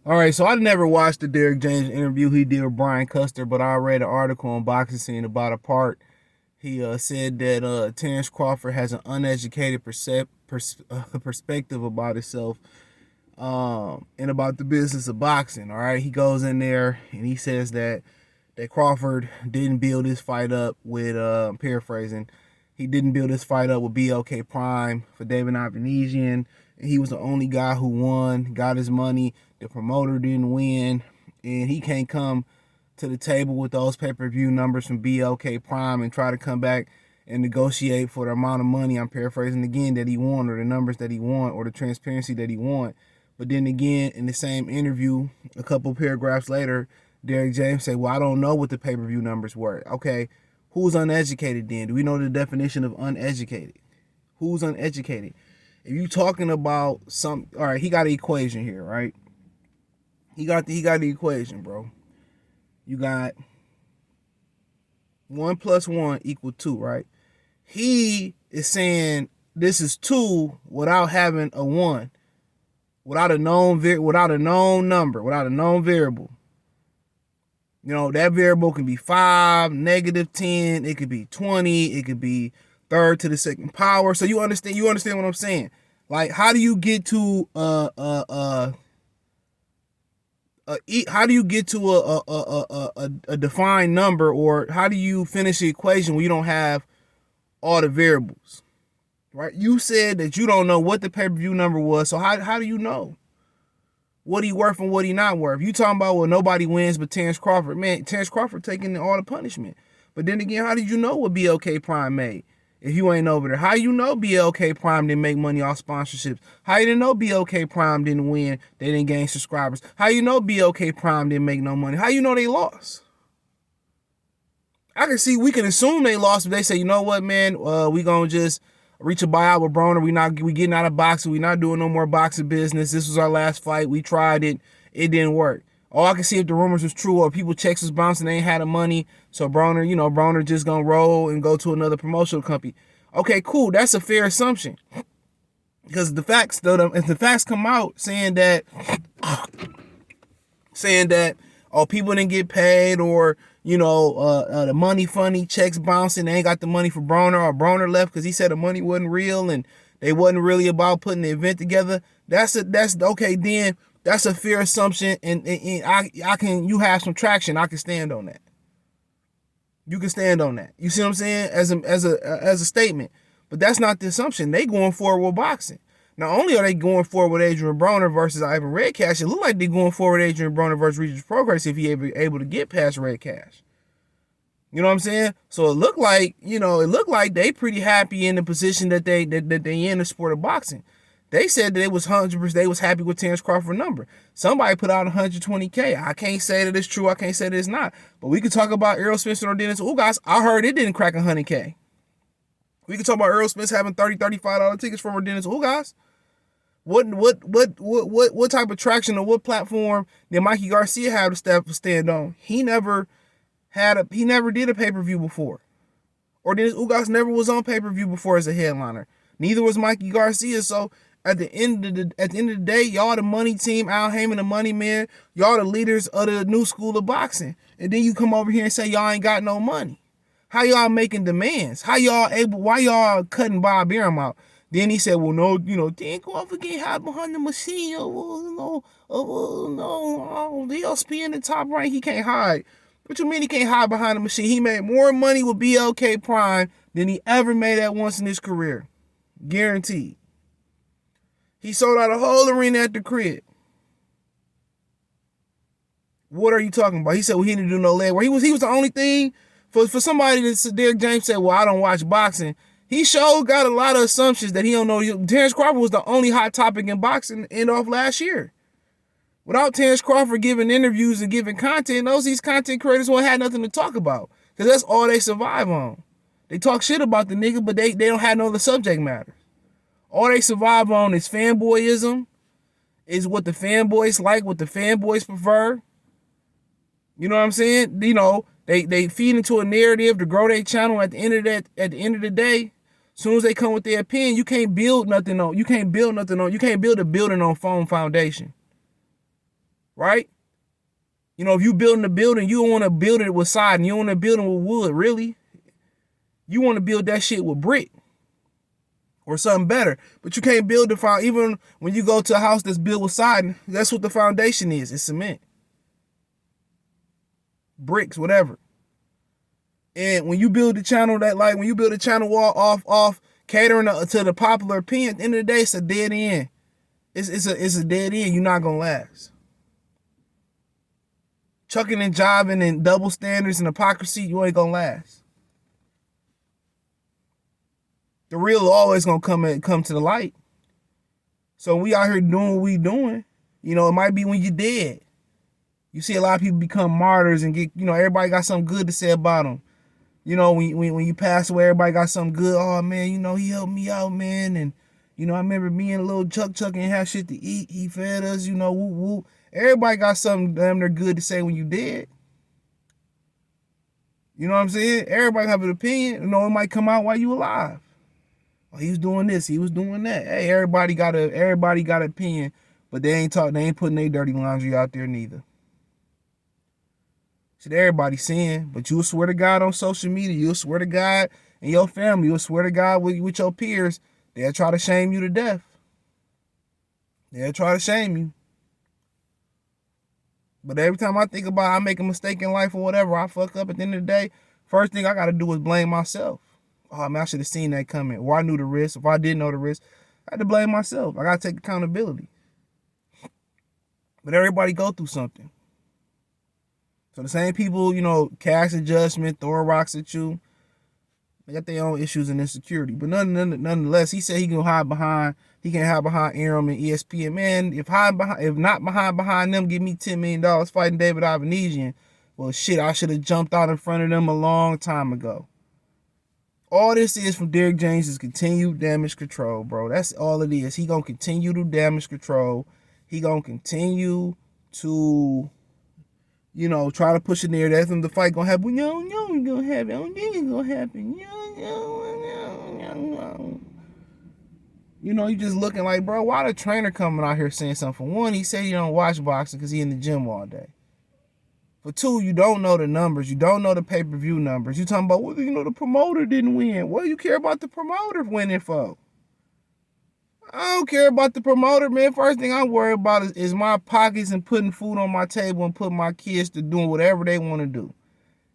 All right, so I never watched the Derrick James interview he did with Brian Custer, but I read an article on Boxing Scene about a part. He said that Terence Crawford has an uneducated perspective about himself and about the business of boxing. All right, he goes in there and he says that Crawford didn't build his fight up with I'm paraphrasing. He didn't build his fight up with BLK Prime for David Avanesian. And he was the only guy who won, got his money. The promoter didn't win, and he can't come to the table with those pay-per-view numbers from BLK Prime and try to come back and negotiate for the amount of money, I'm paraphrasing again, that he won, or the numbers that he won, or the transparency that he won. But then again, in the same interview, a couple paragraphs later, Derrick James said, well, I don't know what the pay-per-view numbers were. Okay, who's uneducated then? Do we know the definition of uneducated? Who's uneducated? If you talking about some, all right, he got an equation here, right? He got the equation, bro. You got 1 + 1 = 2, right? He is saying this is 2 without having a 1, without a known number, without a known variable. You know, that variable can be 5, -10, it could be 20, it could be third to the second power. So you understand what I'm saying? Like, how do you get to how do you get to a defined number, or how do you finish the equation when you don't have all the variables, right? You said that you don't know what the pay-per-view number was, so how do you know what he worth and what he not worth? You talking about, well, nobody wins but Terence Crawford. Man, Terence Crawford taking all the punishment. But then again, how did you know what BLK Prime made if you ain't over there? How you know BLK Prime didn't make money off sponsorships? How you didn't know BLK Prime didn't win? They didn't gain subscribers. How you know BLK Prime didn't make no money? How you know they lost? I can see, we can assume they lost, but they say, you know what, man, we gonna just reach a buyout with Broner. We getting out of boxing. We not doing no more boxing business. This was our last fight. We tried it. It didn't work. All I can see, if the rumors was true, or people checks was bouncing, they ain't had the money. So Broner just gonna roll and go to another promotional company. Okay, cool. That's a fair assumption. Because the facts, though, if the facts come out saying that people didn't get paid, or the money funny, checks bouncing, they ain't got the money for Broner, or Broner left because he said the money wasn't real and they wasn't really about putting the event together. That's okay. Then that's a fair assumption, and you have some traction. I can stand on that. You can stand on that. You see what I'm saying? As a statement. But that's not the assumption. They going forward with boxing. Not only are they going forward with Adrian Broner versus Ivan Redcash, it look like they're going forward with Adrian Broner versus Regis Progress if he able to get past Redcash. You know what I'm saying? So it looked like they pretty happy in the position that they in the sport of boxing. They said that it was 100%. They was happy with Terence Crawford number. Somebody put out 120K. I can't say that it's true. I can't say that it's not. But we could talk about Errol Spence or Dennis Ugas. I heard it didn't crack 100K. We could talk about Errol Spence having $30, $35 tickets from Dennis Ugas. What type of traction, or what platform did Mikey Garcia have to stand on? He never did a pay-per-view before. Or Dennis Ugas never was on pay-per-view before as a headliner. Neither was Mikey Garcia. So at the end of the day, y'all the money team, Al Heyman the money man, y'all the leaders of the new school of boxing. And then you come over here and say y'all ain't got no money. How y'all making demands? Why y'all cutting Bob Arum out? Then he said, well, no, didn't go off again, hide behind the machine. No, DLSP in the top rank, he can't hide. What you mean he can't hide behind the machine? He made more money with BLK Prime than he ever made at once in his career. Guaranteed. He sold out a whole arena at the crib. What are you talking about? He said, well, he didn't do no leg work. He was the only thing for somebody that Derrick James said, well, I don't watch boxing. He sure got a lot of assumptions that he don't know. Terence Crawford was the only hot topic in boxing end off last year. Without Terence Crawford giving interviews and giving content, these content creators won't have nothing to talk about, because that's all they survive on. They talk shit about the nigga, but they don't have no other subject matter. All they survive on is fanboyism, is what the fanboys like, what the fanboys prefer. You know what I'm saying? They feed into a narrative to grow their channel. At the end of the day, as soon as they come with their opinion, you can't build a building on foam foundation. right? You know, if you building a building, you don't want to build it with siding. You don't want to build it with wood, really. You want to build that shit with brick or something better. But you can't build the foundation. Even when you go to a house that's built with siding, that's what the foundation is. It's cement. Bricks, whatever. And when you build the channel when you build a channel wall off catering to the popular opinion, at the end of the day, it's a dead end. It's a dead end. You're not gonna last. Chucking and jiving and double standards and hypocrisy, you ain't gonna last. The real always gonna come to the light. So we out here doing what we doing. You know, it might be when you're dead. You see a lot of people become martyrs and get, everybody got something good to say about them. You know, when you pass away, everybody got something good. Oh man, he helped me out, man. And I remember me and little Chuck and have shit to eat. He fed us, whoop whoop. Everybody got something damn near good to say when you dead. You know what I'm saying? Everybody have an opinion. It might come out while you alive. Oh, he was doing this, he was doing that. Hey, everybody got an opinion, but they ain't putting their dirty laundry out there neither. Shit, everybody seeing, but you'll swear to God on social media, you'll swear to God in your family, you'll swear to God with your peers, they'll try to shame you to death. They'll try to shame you. But every time I think about I make a mistake in life or whatever, I fuck up at the end of the day, first thing I got to do is blame myself. Oh, man, I should have seen that coming. Or I knew the risk. If I didn't know the risk, I had to blame myself. I got to take accountability. But everybody go through something. So the same people, cast a judgment, throw rocks at you, they got their own issues and insecurity. But nonetheless, he said he can hide behind Aram and ESPN. Man, if not behind them, give me $10 million fighting David Ivanesian. Well, shit, I should have jumped out in front of them a long time ago. All this is from Derrick James is continued damage control, bro. That's all it is. He gonna continue to damage control. He gonna continue to, try to push it near that. The fight gonna happen. No, it's gonna happen. I don't think it's gonna happen. You just looking like, bro, why the trainer coming out here saying something? For one, he said he don't watch boxing because he in the gym all day. For two, you don't know the numbers. You don't know the pay-per-view numbers. You talking about, well, the promoter didn't win. What do you care about the promoter winning for? I don't care about the promoter, man. First thing I'm worried about is my pockets and putting food on my table and putting my kids to doing whatever they want to do.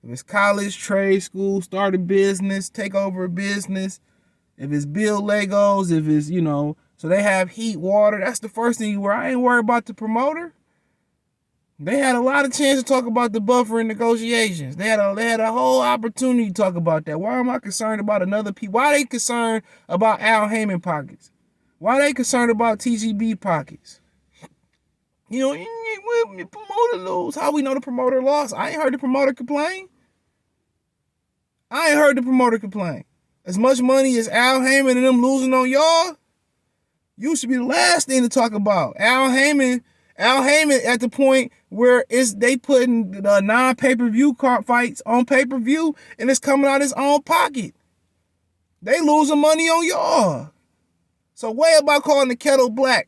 If it's college, trade school, start a business, take over a business, if it's build Legos, if it's, so they have heat, water, that's the first thing you worry. I ain't worried about the promoter. They had a lot of chance to talk about the buffer and negotiations. They had a whole opportunity to talk about that. Why am I concerned about another people? Why are they concerned about Al Heyman pockets? Why are they concerned about TGB pockets? When the promoter lose, how we know the promoter lost? I ain't heard the promoter complain. As much money as Al Heyman and them losing on y'all, you should be the last thing to talk about. Al Heyman at the point where they putting the non-pay-per-view fights on pay-per-view and it's coming out of his own pocket. They losing money on y'all. So way about calling the kettle black.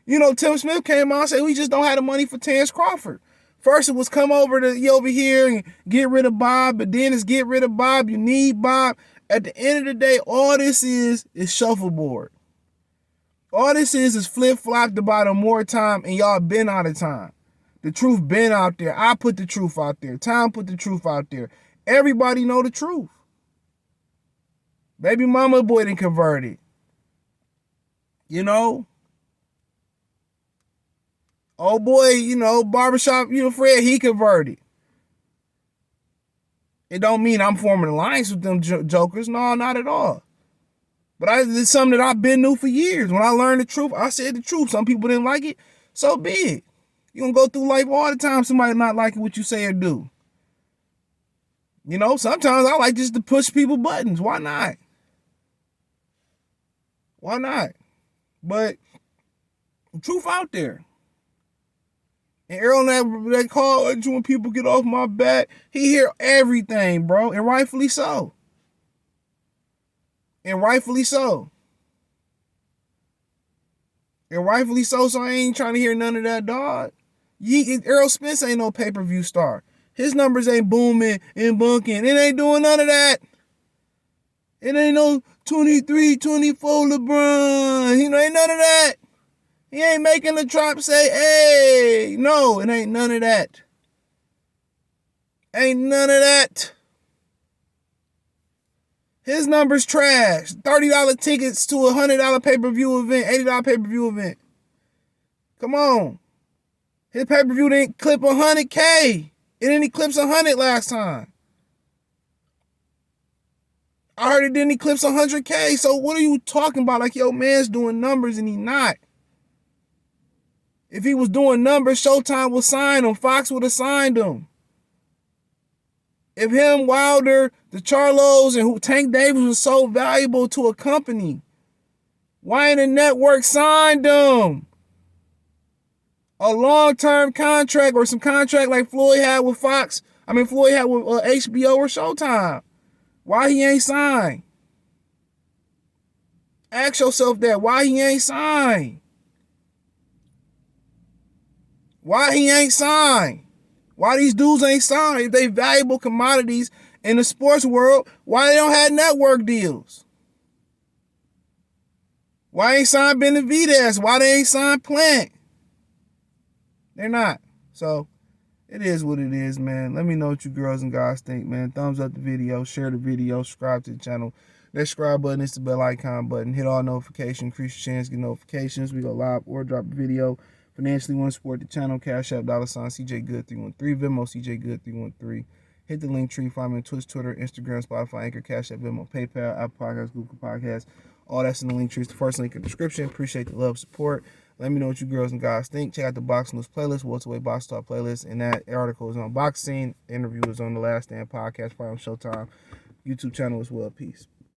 Tim Smith came out and said we just don't have the money for Terence Crawford. First it was come over here and get rid of Bob, but then it's get rid of Bob. You need Bob. At the end of the day, all this is shuffleboard. All this is flip-flopped about it more time, and y'all been out of time. The truth been out there. I put the truth out there. Time put the truth out there. Everybody know the truth. Baby mama boy done converted. Oh boy, barbershop, Fred, he converted. It don't mean I'm forming an alliance with them jokers. No, not at all. But it's something that I've been knew for years. When I learned the truth, I said the truth. Some people didn't like it, so be it. You're going to go through life all the time, somebody not liking what you say or do. Sometimes I like just to push people buttons. Why not? But the truth out there. And Earl, that call when people get off my back, he hear everything, bro, and rightfully so. And rightfully so, so I ain't trying to hear none of that, dog. Errol Spence ain't no pay-per-view star. His numbers ain't booming and bunking. It ain't doing none of that. It ain't no 23, 24 LeBron. Ain't none of that. He ain't making the drop say, hey. No, it ain't none of that. Ain't none of that. His numbers trash. $30 tickets to a $100 pay-per-view event, $80 pay-per-view event. Come on. His pay-per-view didn't clip 100K. It didn't eclipse 100 last time. I heard it didn't eclipse 100K. So what are you talking about? Like, yo, man's doing numbers and he not. If he was doing numbers, Showtime would sign him. Fox would have signed him. If him, Wilder, the Charlos, and Tank Davis was so valuable to a company, why ain't the network signed them? A long-term contract or some contract like Floyd had with Fox. Floyd had with HBO or Showtime. Why he ain't signed? Ask yourself that. Why he ain't signed? Why he ain't signed? Why these dudes ain't signed? If they valuable commodities in the sports world, why they don't have network deals? Why ain't signed Benavidez? Why they ain't signed Plant? They're not. So, it is what it is, man. Let me know what you girls and guys think, man. Thumbs up the video, share the video, subscribe to the channel. That subscribe button is the bell icon button. Hit all notifications, increase your chance to get notifications. We go live or drop a video. Financially want to support the channel, Cash App, $, CJ Good 313, Venmo, CJ Good 313. Hit the link tree, find me on Twitch, Twitter, Instagram, Spotify, Anchor, Cash App, Venmo, PayPal, Apple Podcasts, Google Podcasts. All that's in the link tree. It's the first link in the description. Appreciate the love, support. Let me know what you girls and guys think. Check out the Boxing News playlist, welterweight box talk playlist, and that article is on boxing. The interview is on the Last Stand podcast, probably on Showtime YouTube channel as well. Peace.